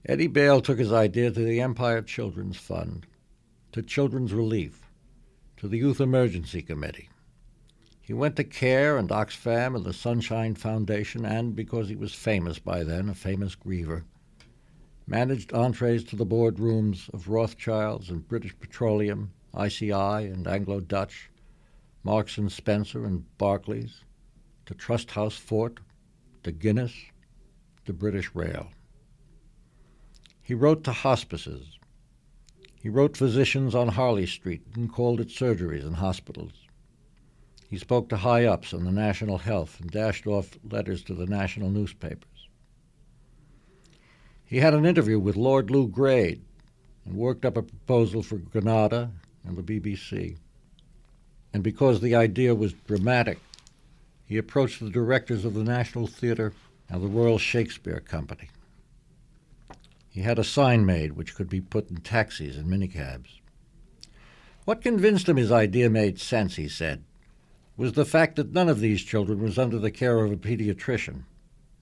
Eddie Bale took his idea to the Empire Children's Fund, to Children's Relief, to the Youth Emergency Committee. He went to CARE and Oxfam and the Sunshine Foundation and, because he was famous by then, a famous griever, managed entrees to the boardrooms of Rothschilds and British Petroleum, ICI and Anglo-Dutch, Marks and Spencer and Barclays, to Trust House Fort, to Guinness, to British Rail. He wrote to hospices. He wrote physicians on Harley Street and called at surgeries and hospitals. He spoke to high-ups on the national health and dashed off letters to the national newspapers. He had an interview with Lord Lou Grade and worked up a proposal for Granada and the BBC. And because the idea was dramatic, he approached the directors of the National Theatre and the Royal Shakespeare Company. He had a sign made which could be put in taxis and minicabs. What convinced him his idea made sense, he said, was the fact that none of these children was under the care of a pediatrician.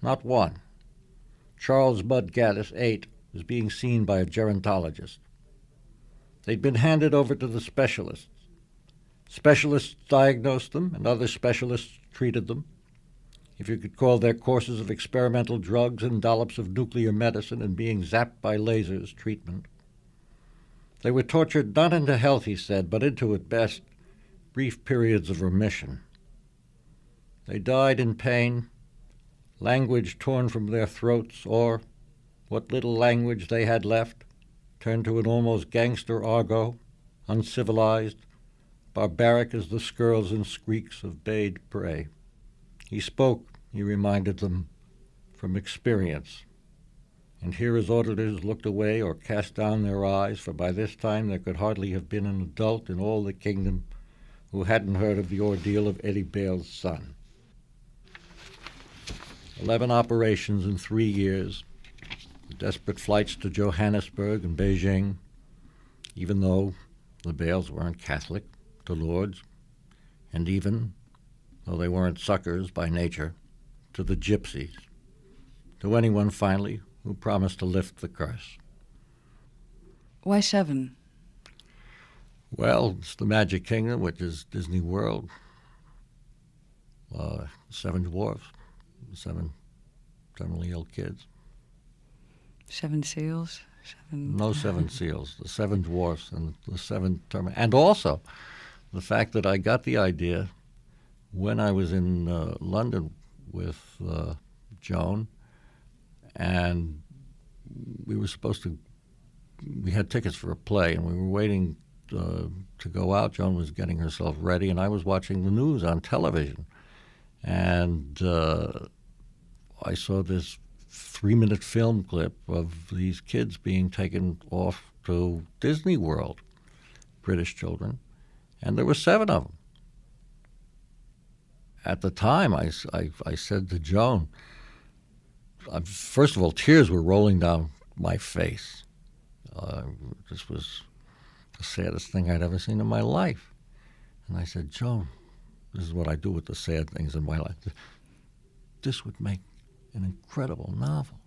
Not one. Charles Mudd Gaddis, 8, was being seen by a gerontologist. They'd been handed over to the specialists. Specialists diagnosed them, and other specialists treated them. If you could call their courses of experimental drugs and dollops of nuclear medicine and being zapped by lasers treatment. They were tortured not into health, he said, but into, at best, brief periods of remission. They died in pain, language torn from their throats, or, what little language they had left, turned to an almost gangster argot, uncivilized, barbaric as the skirls and squeaks of bayed prey. He spoke, he reminded them, from experience. And here his auditors looked away or cast down their eyes, for by this time there could hardly have been an adult in all the kingdom who hadn't heard of the ordeal of Eddie Bale's son. 11 operations in 3 years, desperate flights to Johannesburg and Beijing, even though the Bales weren't Catholic, to Lourdes, and even, though they weren't suckers by nature, to the gypsies, to anyone, finally, who promised to lift the curse. Why 7? Well, it's the Magic Kingdom, which is Disney World, 7 dwarfs, 7 terminally ill kids. 7 seals? 7... No 7 seals, the 7 dwarfs and the 7 terminally... And also, the fact that I got the idea when I was in London with Joan, and we had tickets for a play, and we were waiting to go out. Joan was getting herself ready, and I was watching the news on television. And I saw this 3-minute film clip of these kids being taken off to Disney World, British children, and there were 7 of them. At the time, I said to Joan, first of all, tears were rolling down my face. This was the saddest thing I'd ever seen in my life. And I said, Joan, this is what I do with the sad things in my life. This would make an incredible novel.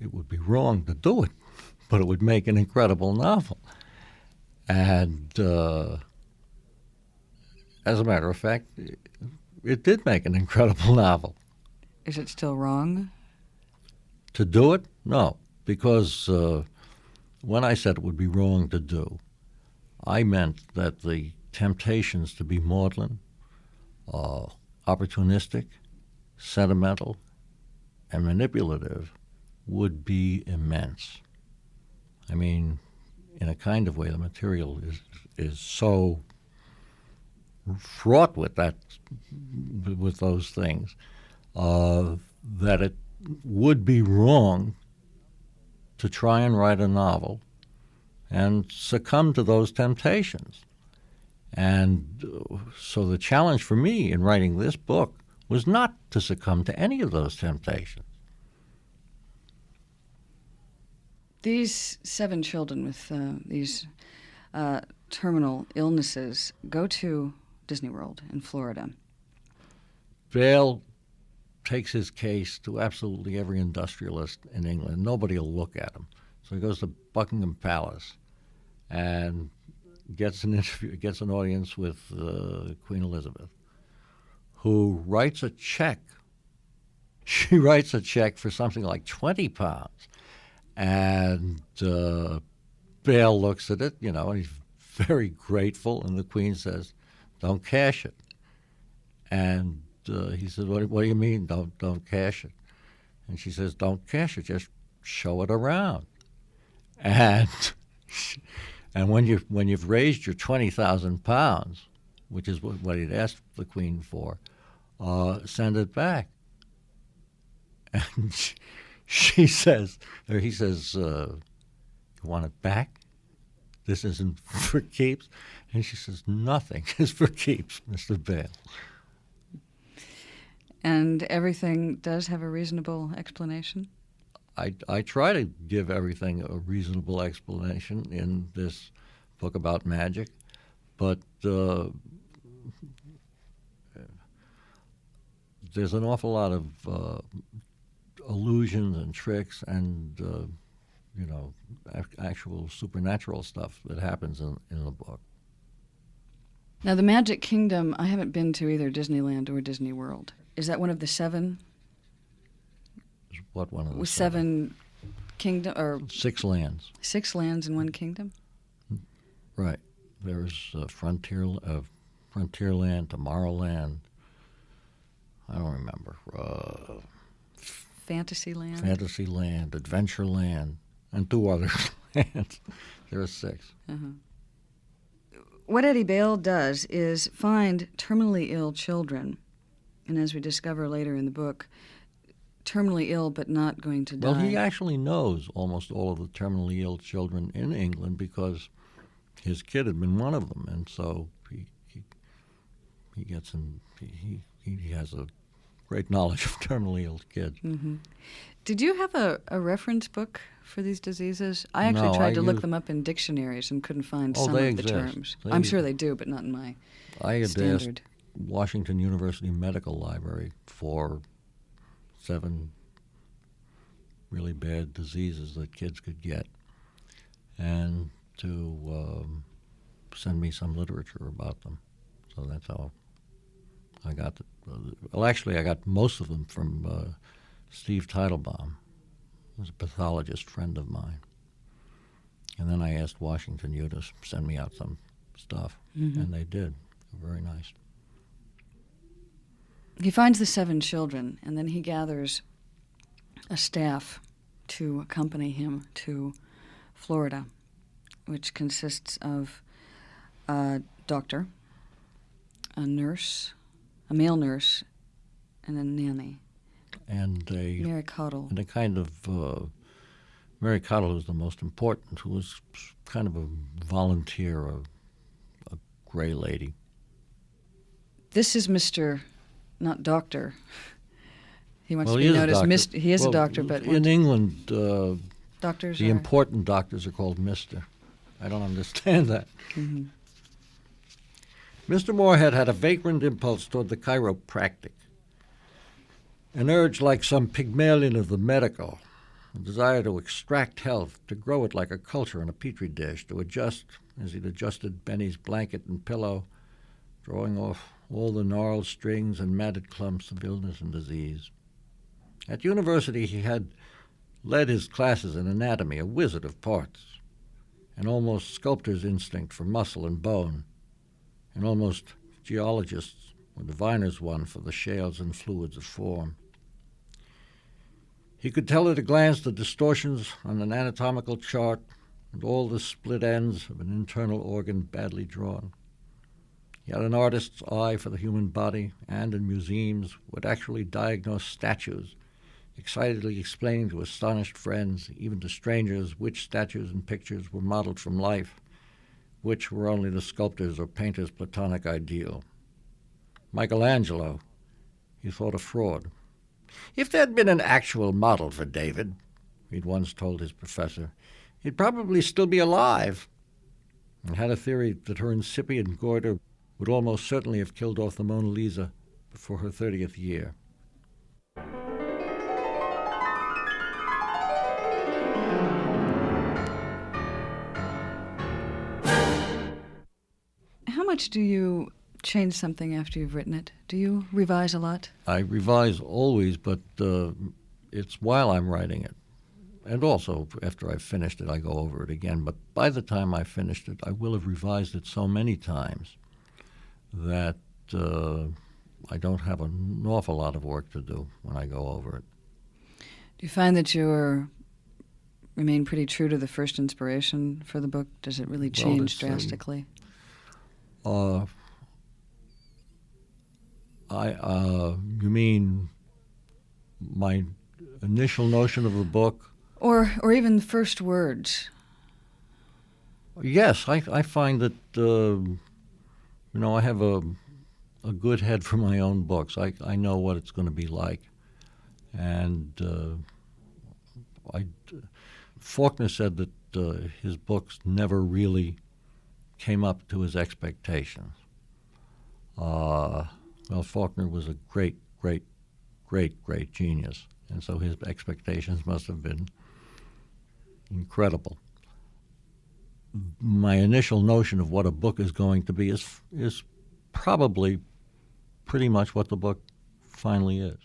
It would be wrong to do it, but it would make an incredible novel. And as a matter of fact, it did make an incredible novel. Is it still wrong? To do it? No, because when I said it would be wrong to do, I meant that the temptations to be maudlin, opportunistic, sentimental, and manipulative would be immense. I mean, in a kind of way, the material is so fraught with those things that it would be wrong to try and write a novel and succumb to those temptations. And so the challenge for me in writing this book was not to succumb to any of those temptations. These 7 children with these terminal illnesses go to Disney World in Florida. Bale takes his case to absolutely every industrialist in England. Nobody will look at him. So he goes to Buckingham Palace and gets an interview, gets an audience with Queen Elizabeth, who writes a check. She writes a check for something like £20, and Bale looks at it, and he's very grateful, and the Queen says, "Don't cash it." And he says, "What do you mean, don't cash it?" And she says, "Don't cash it, just show it around." And and when you've raised your £20,000, which is what he'd asked the Queen for, send it back. And she says, or he says, "You want it back? This isn't for keeps." And she says, "Nothing is for keeps, Mr. Bale." And everything does have a reasonable explanation? I try to give everything a reasonable explanation in this book about magic, but there's an awful lot of illusions and tricks and actual supernatural stuff that happens in the book. Now, the Magic Kingdom, I haven't been to either Disneyland or Disney World. Is that one of the seven? What one of the seven kingdom or 6 lands? 6 lands in one kingdom? Right. There's Frontierland, Tomorrowland. I don't remember. Fantasyland? Fantasyland, Adventureland, and 2 other lands. There are 6. Uh-huh. What Eddie Bale does is find terminally ill children, and as we discover later in the book, terminally ill but not going to die. Well, he actually knows almost all of the terminally ill children in England because his kid had been one of them, and so he has a great knowledge of terminally ill kids. Mm-hmm. Did you have a reference book for these diseases? I actually tried to look them up in dictionaries and couldn't find some of the terms. I'm sure they do, but not in my I had standard. asked Washington University Medical Library for 7 really bad diseases that kids could get, and to send me some literature about them. So that's how I got well, actually, I got most of them from Steve Teitelbaum, who was a pathologist friend of mine. And then I asked Washington U to send me out some stuff, and they did. Very nice. He finds the 7 children, and then he gathers a staff to accompany him to Florida, which consists of a doctor, a nurse, a male nurse, and a nanny. And Mary Cottle. And a kind of Mary Cottle, who's the most important, who was kind of a volunteer, a gray lady. This is Mr. not doctor. He wants to he be is known a as doctor. Mr. He is a doctor, but in England, doctors the are important doctors are called Mr. I don't understand that. Mm-hmm. Mr. Moorhead had a vagrant impulse toward the chiropractic, an urge like some Pygmalion of the medical, a desire to extract health, to grow it like a culture in a petri dish, to adjust, as he'd adjusted Benny's blanket and pillow, drawing off all the gnarled strings and matted clumps of illness and disease. At university, he had led his classes in anatomy, a wizard of parts, an almost sculptor's instinct for muscle and bone, and almost geologists or diviners one for the shales and fluids of form. He could tell at a glance the distortions on an anatomical chart and all the split ends of an internal organ badly drawn. He had an artist's eye for the human body and, in museums, would actually diagnose statues, excitedly explaining to astonished friends, even to strangers, which statues and pictures were modeled from life, which were only the sculptor's or painter's platonic ideal. Michelangelo, he thought a fraud. If there had been an actual model for David, he'd once told his professor, he'd probably still be alive, and had a theory that her incipient goiter would almost certainly have killed off the Mona Lisa before her 30th year. much do you change something after you've written it? Do you revise a lot? I revise always, but it's while I'm writing it. And also, after I've finished it, I go over it again. But by the time I've finished it, I will have revised it so many times that I don't have an awful lot of work to do when I go over it. Do you find that you remain pretty true to the first inspiration for the book? Does it really change drastically? You mean my initial notion of the book? Or even the first words? Yes, I find that I have a good head for my own books. I know what it's going to be like, and Faulkner said that his books never really came up to his expectations. Well, Faulkner was a great genius, and so his expectations must have been incredible. My initial notion of what a book is going to be is probably pretty much what the book finally is.